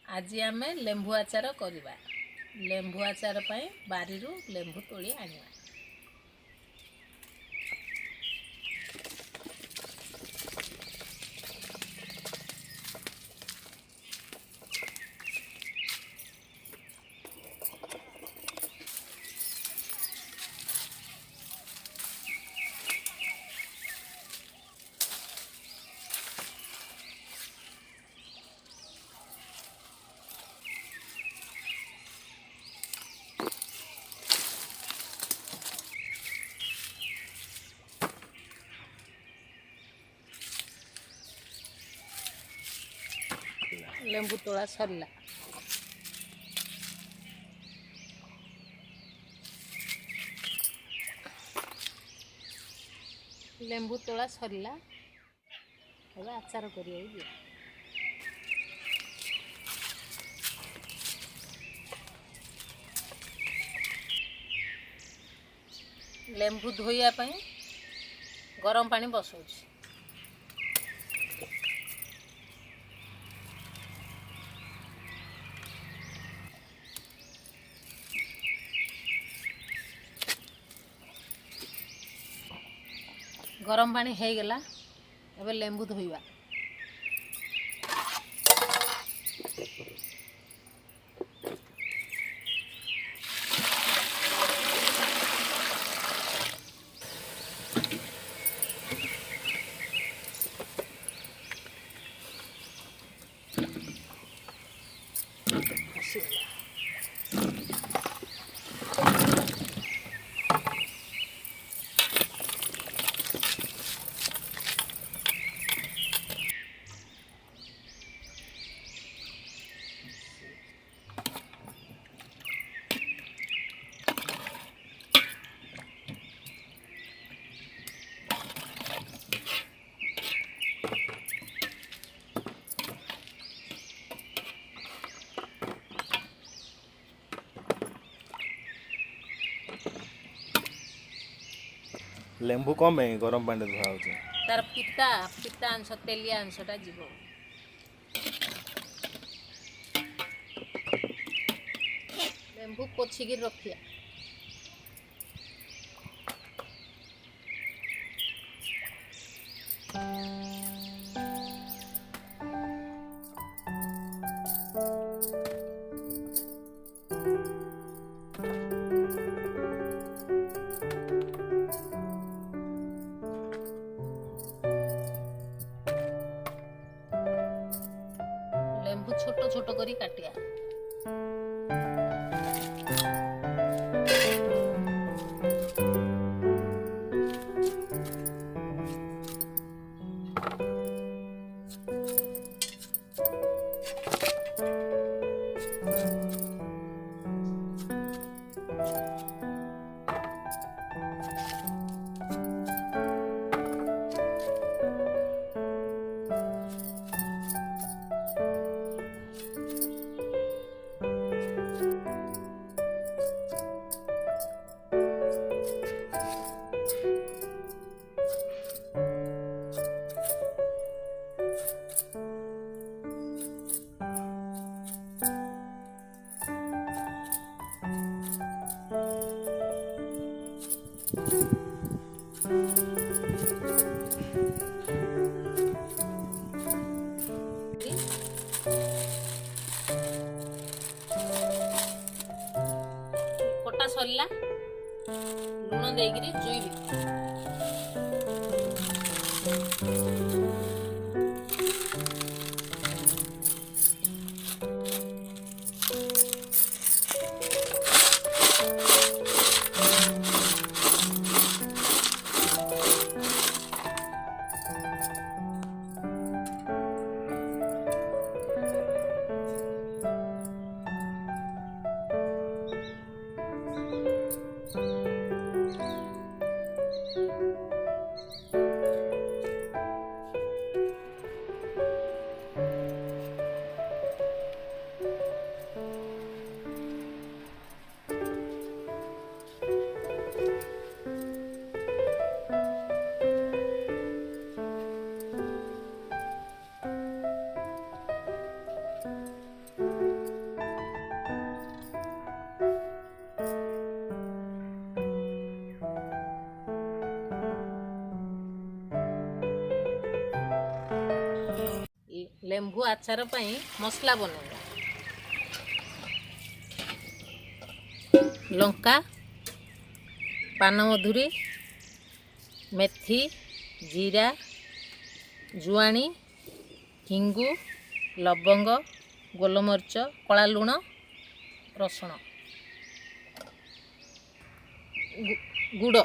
आज आम लेंबु आचार करवा। लेंबु आचार पाई बारी लेंबु तोली आनिबा। लेंबु तोला सरला। लेंबु तोला सरला। अब आचार करिए। लेंबु धोइया पई गरम पानी बसौछि। गरम पानी हो गला। अब लेंबु धोइबा। लेंबू कम गरम पानी धुआ हो तार पिता पिता अंश तेलिया अंशटा जीव। लेंबू पोछिकी रखिया। लेंबू छोटो छोटो करी काटिया। कोटा सरला लुण देगिरी जुईबी। ଲେମ୍ବୁ ଆଚାର ପାଇଁ ମସଲା ବନେଇବା। ଲଙ୍କା, ପାନମଧୁରୀ, ମେଥି, ଜିରା, ଜୁଆଣି, ହିଙ୍ଗୁ, ଲବଙ୍ଗ, ଗୋଲମରିଚ, କଳା ଲୁଣ, ରସୁଣ, ଗୁଡ଼।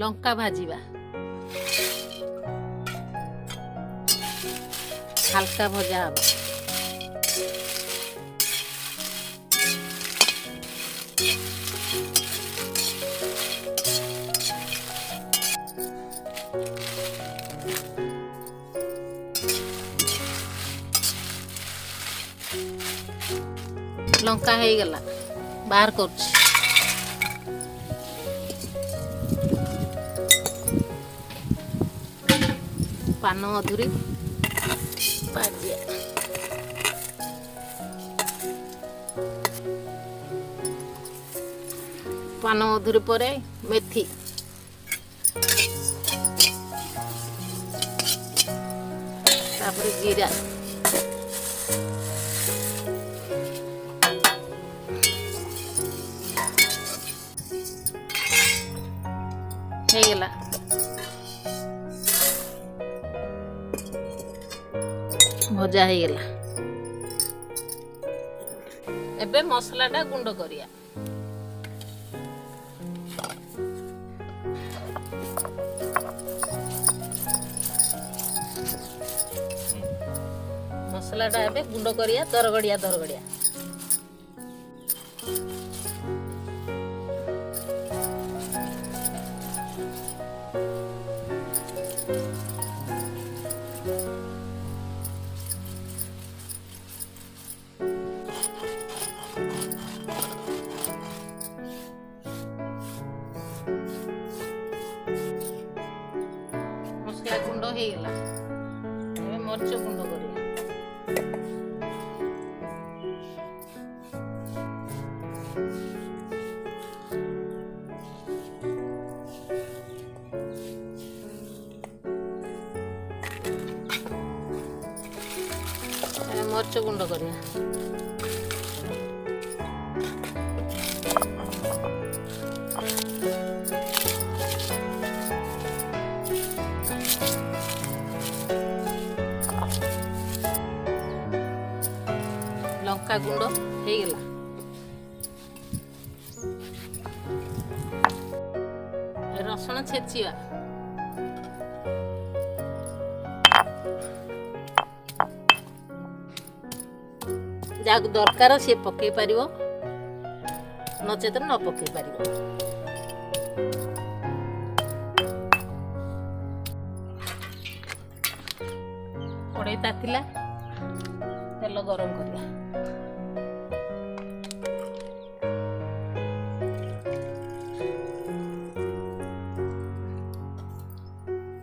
ଲଙ୍କା ଭାଜିବା, ହାଲକା ଭଜା ହବ। ଲଙ୍କା ହେଇଗଲା, ବାହାର କରୁଛି। ପାନମଧୁରୀ ଭାଜିବା, ପାନମଧୁରୀ ପରେ ମେଥି, ତାପରେ ଜିରା, ହେଇଗଲା। ଭଜା ହେଇଗଲା। ଏବେ ମସଲାଟା ଗୁଣ୍ଡ କରିବା। ମସଲାଟା ଏବେ ଗୁଣ୍ଡ କରିବା, ଦରଗଡ଼ିଆ ଦରଗଡ଼ିଆ। ମସଲା ଗୁଣ୍ଡ ହେଇଗଲା। ଏବେ ମରିଚ ଗୁଣ୍ଡ କରିବା। ମରିଚ ଗୁଣ୍ଡ କରିବା। ଲଙ୍କା ଗୁଣ୍ଡ ହେଇଗଲା। ରସୁଣ ଛେଚିବା। ଯାହାକୁ ଦରକାର ସିଏ ପକେଇ ପାରିବ, ନଚେତ ନ ପକେଇ ପାରିବ। କଡ଼େଇ ତାତିଲା, ତେଲ ଗରମ କରିବା।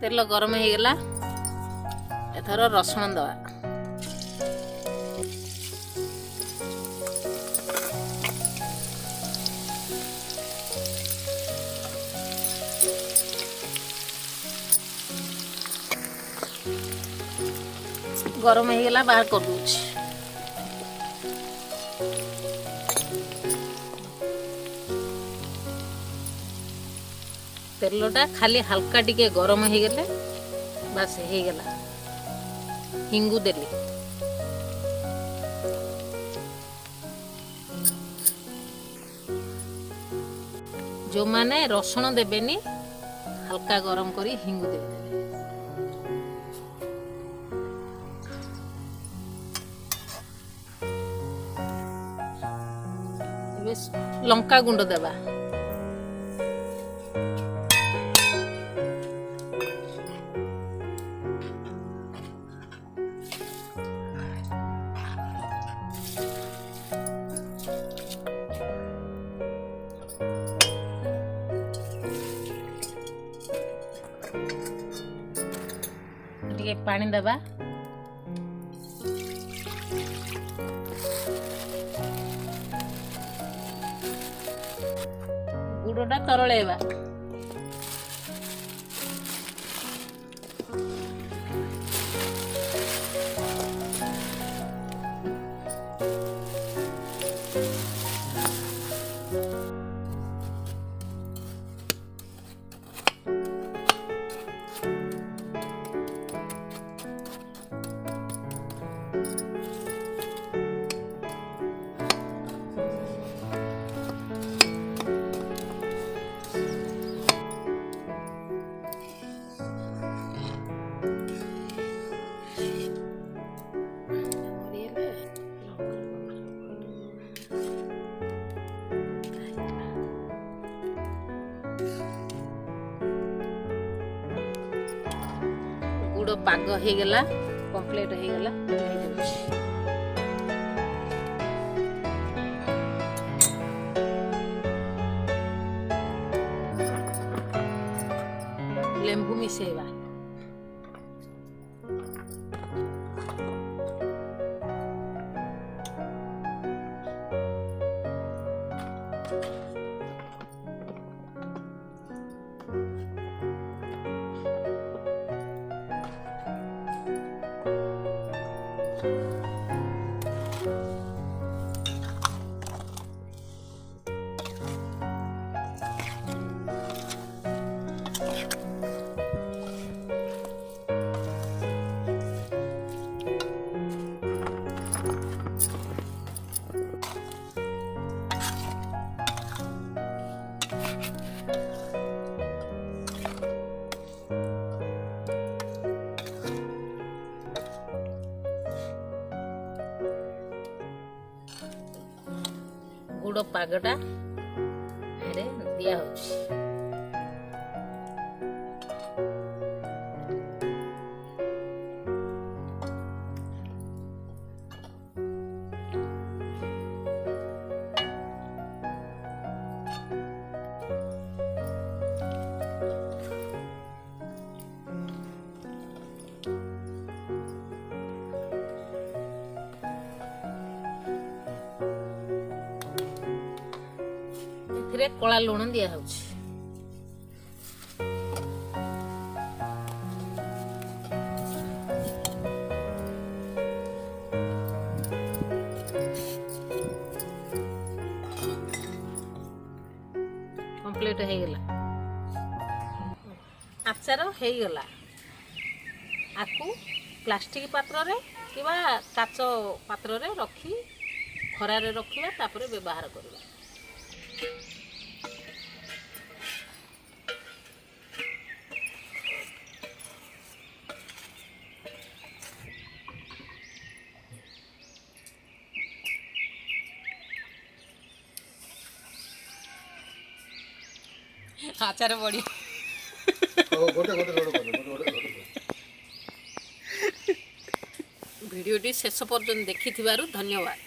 ତେଲ ଗରମ ହେଇଗଲା, ଏଥର ରସୁଣ ଦେବା। ଗରମ ହେଇଗଲା, ବାହାର କରିଦଉଛି। ତେଲଟା ଖାଲି ହାଲକା ଟିକେ ଗରମ ହେଇଗଲେ ବାସ୍ ହେଇଗଲା। ହିଙ୍ଗୁ ଦେଲି, ଯେଉଁମାନେ ରସୁଣ ଦେବେନି ହାଲକା ଗରମ କରି ହିଙ୍ଗୁ ଦେବେ। ଏବେ ଲଙ୍କା ଗୁଣ୍ଡ ଦେବା। ଟିକେ ପାଣି ଦେବା। ଗୁଡ଼ଟା ତରଳେଇବା। गुड़ पाग हो गला कंप्लीट हो गला लेंबू मिसेवा गुड़ पागटा दिया कला लुण दिया कंप्लीट हो गला आचार हो गला आकु प्लास्टिक पात्र रे किबा काच पात्र रे रखी खरा रे रखिबा तापरे व्यवहार करबा आचार बड़ी भिडियोटी शेष पर्यंत देखि धन्यवाद।